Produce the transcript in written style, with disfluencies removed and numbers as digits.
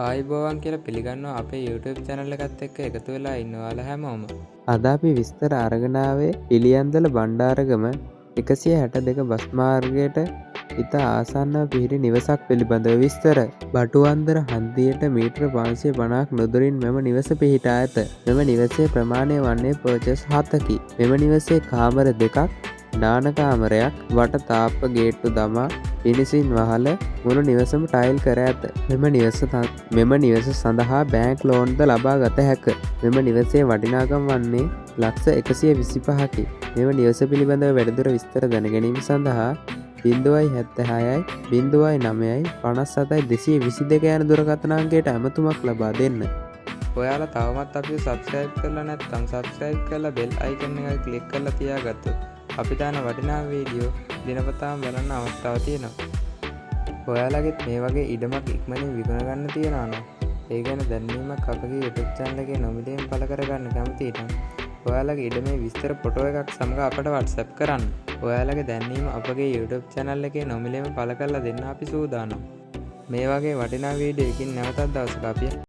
ආයිබෝවන් කියලා පිළිගන්නවා අපේ YouTube channel එකත් එක්ක එකතු වෙලා ඉන්න ඔයාලා හැමෝම. අද අපි විස්තර අරගෙන ආවේ පිළියන්දල බණ්ඩාරගම 162 බස් මාර්ගයට ඉතා ආසන්නව පිහිටි නිවසක් පිළිබඳව විස්තර. බටුවන්දර හන්දියට මීටර 550ක් නුදුරින් මෙම නිවස පිහිටා ඇත. මෙම නිවසේ ප්‍රමාණය වන්නේ පර්චස් 7කි. මෙම නිවසේ කාමර දෙකක්, නාන කාමරයක්, වට තාප්ප ගේට්ටු දමා පිනිසින් වහල මුළු නිවසම ටයිල් කර ඇත. මෙම නිවස සඳහා බෑන්ක් ලෝන්ද ලබා ගත හැක. මෙම නිවසේ වටිනාකම් වන්නේ ලක්ෂ 125කි. මෙම නිවස පිළිබඳව වැඩිදුර විස්තර දැනගැනීම සඳහා 076යි 09යි 57යි 222 යන දුරකථන අංකයට ඇමතුමක් ලබා දෙන්න. ඔයාලා තවමත් අපිව subscribe කරලා නැත්නම් subscribe කරලා bell icon එක click කරලා තියාගත්තොත් අපි දාන වටිනා වීඩියෝ දිනපතාම බලන්න අවස්ථාව තියෙනවා. ඔයාලගෙත් මේ වගේ ඉඩමක් ඉක්මනින් විකුණ ගන්න තියෙනවා නම් ඒ ගැන දැනීමක් අපගේ YouTube channel එකේ නොමිලේම පළ කරගන්න කැමති නම් ඔයාලගේ ඉඩමේ විස්තර ෆොටෝ එකක් සමග අපට WhatsApp කරන්න. ඔයාලගේ දැනීම අපගේ YouTube channel එකේ නොමිලේම පළ කරලා දෙන්න අපි සූදානම්. මේ වගේ වටිනා වීඩියෝ එකකින් නැවතත් දවසක අපි